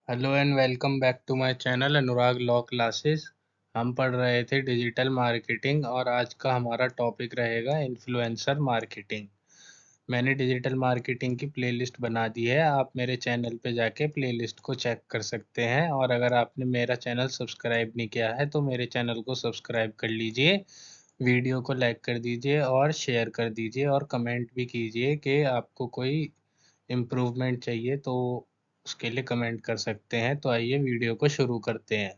Hello and welcome back to my channel Anurag law classes. हम पढ़ रहे थे डिजिटल मार्केटिंग और आज का हमारा टॉपिक रहेगा इन्फ्लुएंसर मार्केटिंग। मैंने डिजिटल मार्केटिंग की प्लेलिस्ट बना दी है, आप मेरे चैनल पे जाके प्लेलिस्ट को चेक कर सकते हैं। और अगर आपने मेरा चैनल सब्सक्राइब नहीं किया है तो मेरे चैनल को सब्सक्राइब कर लीजिए, वीडियो को लाइक कर दीजिए और शेयर कर दीजिए और कमेंट भी कीजिए कि आपको कोई इम्प्रूवमेंट चाहिए तो उसके लिए कमेंट कर सकते हैं। तो आइए वीडियो को शुरू करते हैं।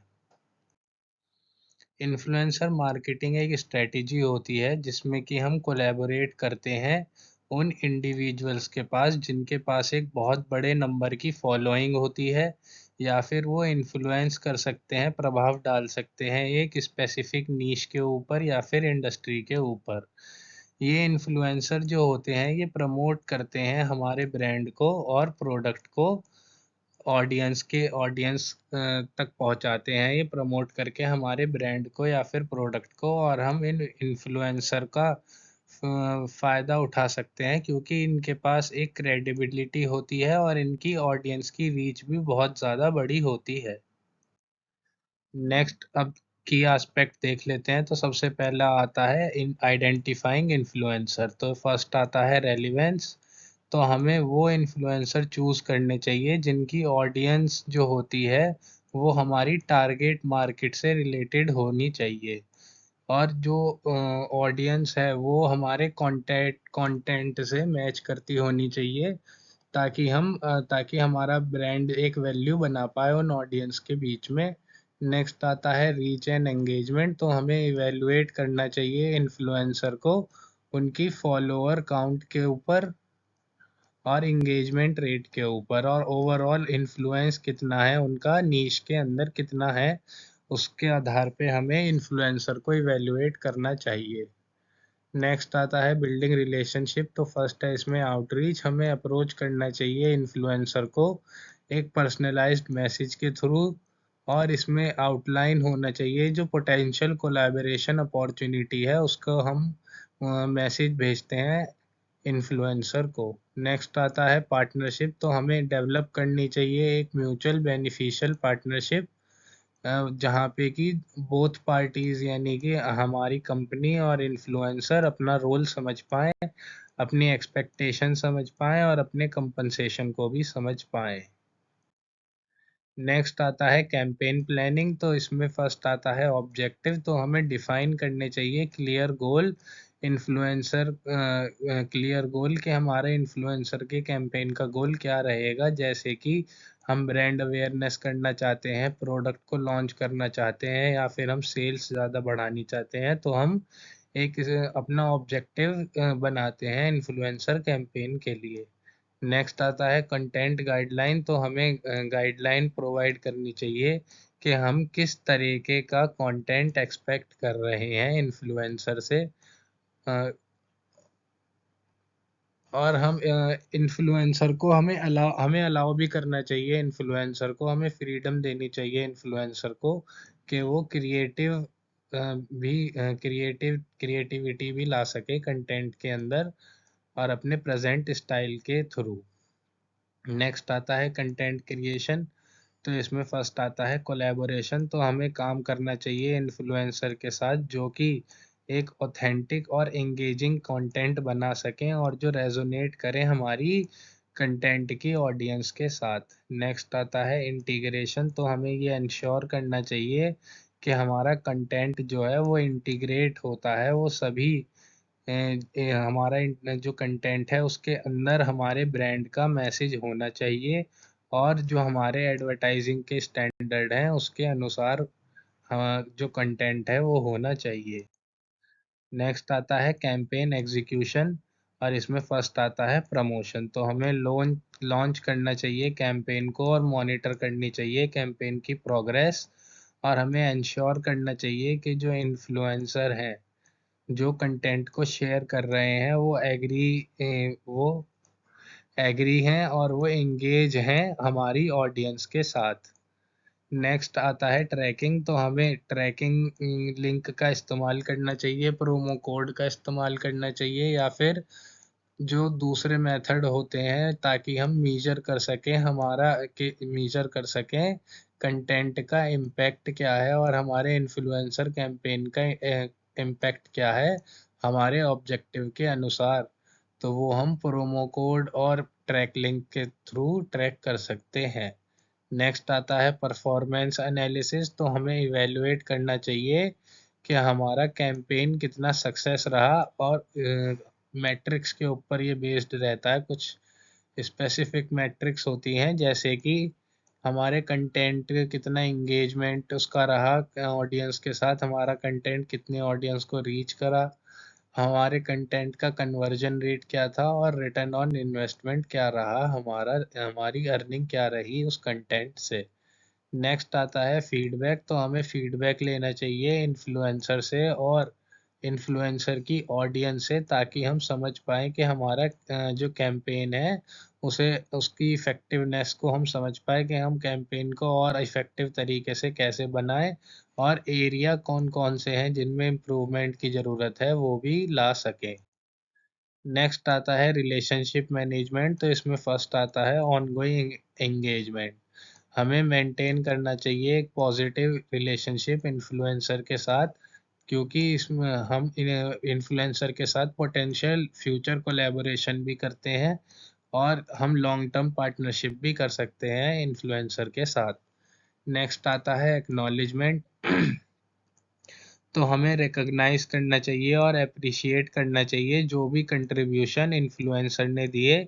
इन्फ्लुएंसर मार्केटिंग एक स्ट्रेटजी होती है जिसमें कि हम कोलैबोरेट करते हैं उन इंडिविजुअल्स के पास जिनके पास एक बहुत बड़े नंबर की फॉलोइंग होती है, या फिर वो इन्फ्लुएंस कर सकते हैं, प्रभाव डाल सकते हैं एक स्पेसिफिक नीश के ऊपर या फिर इंडस्ट्री के ऊपर। ये इन्फ्लुएंसर जो होते हैं ये प्रमोट करते हैं हमारे ब्रांड को और प्रोडक्ट को, ऑडियंस तक पहुंचाते हैं। ये प्रमोट करके हमारे ब्रांड को या फिर प्रोडक्ट को, और हम इन इन्फ्लुएंसर का फ़ायदा उठा सकते हैं क्योंकि इनके पास एक क्रेडिबिलिटी होती है और इनकी ऑडियंस की रीच भी बहुत ज़्यादा बड़ी होती है। नेक्स्ट अब की एस्पेक्ट देख लेते हैं। तो सबसे पहला आता है इन आइडेंटिफाइंग इन्फ्लुएंसर। तो फर्स्ट आता है रेलिवेंस। तो हमें वो इन्फ्लुएंसर चूज़ करने चाहिए जिनकी ऑडियंस जो होती है वो हमारी टारगेट मार्केट से रिलेटेड होनी चाहिए, और जो ऑडियंस है वो हमारे कंटेंट कंटेंट से मैच करती होनी चाहिए, ताकि हमारा ब्रांड एक वैल्यू बना पाए उन ऑडियंस के बीच में। नेक्स्ट आता है रीच एंड एंगेजमेंट। तो हमें इवेलुएट करना चाहिए इन्फ्लुएंसर को उनकी फॉलोअर काउंट के ऊपर और इंगेजमेंट रेट के ऊपर, और ओवरऑल इन्फ्लुएंस कितना है उनका, नीश के अंदर कितना है, उसके आधार पे हमें इन्फ्लुएंसर को इवेलुएट करना चाहिए। नेक्स्ट आता है बिल्डिंग रिलेशनशिप। तो फर्स्ट है इसमें आउटरीच। हमें अप्रोच करना चाहिए इन्फ्लुएंसर को एक पर्सनलाइज्ड मैसेज के थ्रू, और इसमें आउटलाइन होना चाहिए जो पोटेंशियल कोलैबोरेशन अपॉर्चुनिटी है उसको हम मैसेज भेजते हैं इन्फ्लुएंसर को। नेक्स्ट आता है पार्टनरशिप। तो हमें डेवलप करनी चाहिए एक म्यूचुअल बेनिफिशियल पार्टनरशिप, जहाँ पे कि बोथ पार्टीज यानी कि हमारी कंपनी और इन्फ्लुएंसर अपना रोल समझ पाएँ, अपनी एक्सपेक्टेशन समझ पाएँ और अपने कंपनसेशन को भी समझ पाएँ। नेक्स्ट आता है कैंपेन प्लानिंग। तो इसमें फर्स्ट आता है ऑब्जेक्टिव। तो हमें डिफाइन करने चाहिए clear goal, influencer clear goal कि हमारे इन्फ्लुएंसर के कैंपेन का गोल क्या रहेगा। जैसे कि हम ब्रांड अवेयरनेस करना चाहते हैं, प्रोडक्ट को लॉन्च करना चाहते हैं, या फिर हम सेल्स ज़्यादा बढ़ानी चाहते हैं, तो हम एक अपना ऑब्जेक्टिव बनाते हैं इन्फ्लुएंसर कैंपेन के लिए। नेक्स्ट आता है कंटेंट गाइडलाइन। तो हमें गाइडलाइन प्रोवाइड करनी चाहिए कि हम किस तरीके का कंटेंट एक्सपेक्ट कर रहे हैं इन्फ्लुएंसर से, अ, और हम इन्फ्लुएंसर को हमें अलाउ भी करना चाहिए, इन्फ्लुएंसर को हमें फ्रीडम देनी चाहिए इन्फ्लुएंसर को कि वो क्रिएटिविटी भी ला सके कंटेंट के अंदर और अपने प्रेजेंट स्टाइल के थ्रू। नेक्स्ट आता है कंटेंट क्रिएशन। तो इसमें फर्स्ट आता है कोलैबोरेशन। तो हमें काम करना चाहिए इन्फ्लुएंसर के साथ जो कि एक ऑथेंटिक और एंगेजिंग कंटेंट बना सकें और जो रेजोनेट करें हमारी कंटेंट की ऑडियंस के साथ। नेक्स्ट आता है इंटीग्रेशन। तो हमें ये इंश्योर करना चाहिए कि हमारा कंटेंट जो है वो इंटीग्रेट होता है, वो सभी हमारा जो कंटेंट है उसके अंदर हमारे ब्रांड का मैसेज होना चाहिए, और जो हमारे एडवर्टाइजिंग के स्टैंडर्ड हैं उसके अनुसार जो कंटेंट है वो होना चाहिए। नेक्स्ट आता है कैंपेन एग्जीक्यूशन, और इसमें फर्स्ट आता है प्रमोशन। तो हमें लॉन्च लॉन्च करना चाहिए कैंपेन को और मॉनिटर करनी चाहिए कैंपेन की प्रोग्रेस, और हमें इंश्योर करना चाहिए कि जो इन्फ्लुएंसर हैं जो कंटेंट को शेयर कर रहे हैं वो एग्री हैं और वो एंगेज हैं हमारी ऑडियंस के साथ। नेक्स्ट आता है ट्रैकिंग। तो हमें ट्रैकिंग लिंक का इस्तेमाल करना चाहिए, प्रोमो कोड का इस्तेमाल करना चाहिए, या फिर जो दूसरे मेथड होते हैं ताकि हम मीजर कर सकें कंटेंट का इम्पैक्ट क्या है और हमारे इन्फ्लुएंसर कैंपेन का इम्पैक्ट क्या है हमारे ऑब्जेक्टिव के अनुसार। तो वो हम प्रोमो कोड और ट्रैक लिंक के थ्रू ट्रैक कर सकते हैं। नेक्स्ट आता है परफॉर्मेंस एनालिसिस। तो हमें इवेलुएट करना चाहिए कि हमारा कैंपेन कितना सक्सेस रहा और मैट्रिक्स के ऊपर ये बेस्ड रहता है। कुछ स्पेसिफिक मैट्रिक्स होती हैं जैसे कि हमारे कंटेंट कितना इंगेजमेंट उसका रहा ऑडियंस के साथ, हमारा कंटेंट कितने ऑडियंस को रीच करा, हमारे कंटेंट का कन्वर्जन रेट क्या था और रिटर्न ऑन इन्वेस्टमेंट क्या रहा, हमारी अर्निंग क्या रही उस कंटेंट से। नेक्स्ट आता है फीडबैक। तो हमें फीडबैक लेना चाहिए इन्फ्लुएंसर से और इन्फ्लुएंसर की ऑडियंस से ताकि हम समझ पाएँ कि हमारा जो कैंपेन है उसे उसकी इफ़ेक्टिवनेस को हम समझ पाएँ कि हम कैंपेन को और इफ़ेक्टिव तरीके से कैसे बनाएँ और एरिया कौन-कौन से हैं जिनमें इम्प्रूवमेंट की ज़रूरत है वो भी ला सकें। नेक्स्ट आता है रिलेशनशिप मैनेजमेंट। तो इसमें फर्स्ट आता है ऑनगोइंग एंगेजमेंट। हमें मेंटेन करना चाहिए एक पॉजिटिव रिलेशनशिप इन्फ्लुएंसर के साथ, क्योंकि इसमें हम इन्फ्लुएंसर के साथ पोटेंशियल फ्यूचर कोलैबोरेशन भी करते हैं और हम लॉन्ग टर्म पार्टनरशिप भी कर सकते हैं इन्फ्लुएंसर के साथ। नेक्स्ट आता है एक्नॉलेजमेंट। तो हमें रिकॉग्नाइज करना चाहिए और अप्रिशिएट करना चाहिए जो भी कंट्रीब्यूशन इन्फ्लुएंसर ने दिए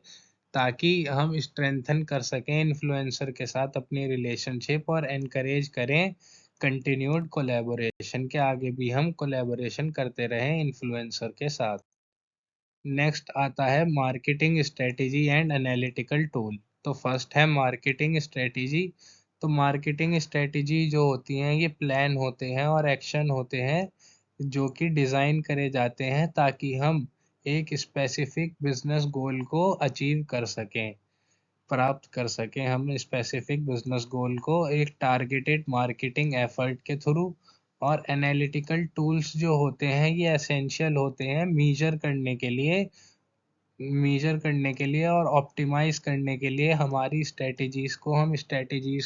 ताकि हम स्ट्रेंथन कर सकें इन्फ्लुएंसर के साथ अपनी रिलेशनशिप और एनकरेज करें कंटिन्यूड कोलैबोरेशन के आगे भी हम कोलैबोरेशन करते रहें इन्फ्लुएंसर के साथ। नेक्स्ट आता है marketing strategy and analytical tool. तो फर्स्ट है मार्केटिंग स्ट्रेटेजी। तो मार्केटिंग स्ट्रेटेजी जो होती हैं ये प्लान होते हैं और एक्शन होते हैं जो कि डिज़ाइन करे जाते हैं ताकि हम एक स्पेसिफिक बिजनेस गोल को अचीव कर सकें, प्राप्त कर सकें हम स्पेसिफिक बिजनेस गोल को एक टारगेटेड मार्केटिंग एफर्ट के थ्रू। और एनालिटिकल टूल्स जो होते हैं ये एसेंशियल होते हैं मीजर करने के लिए और ऑप्टिमाइज करने के लिए हमारी स्ट्रेटेजीज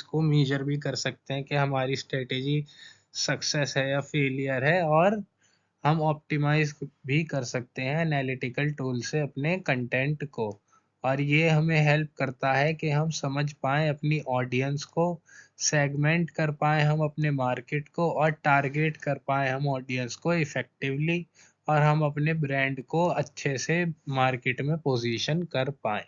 को मीजर भी कर सकते हैं कि हमारी स्ट्रेटेजी सक्सेस है या फेलियर है, और हम ऑप्टिमाइज भी कर सकते हैं एनालिटिकल टूल से अपने कंटेंट को। और ये हमें हेल्प करता है कि हम समझ पाएँ अपनी ऑडियंस को, सेगमेंट कर पाएँ हम अपने मार्केट को और टारगेट कर पाएँ हम ऑडियंस को इफ़ेक्टिवली और हम अपने ब्रांड को अच्छे से मार्केट में पोजीशन कर पाएँ।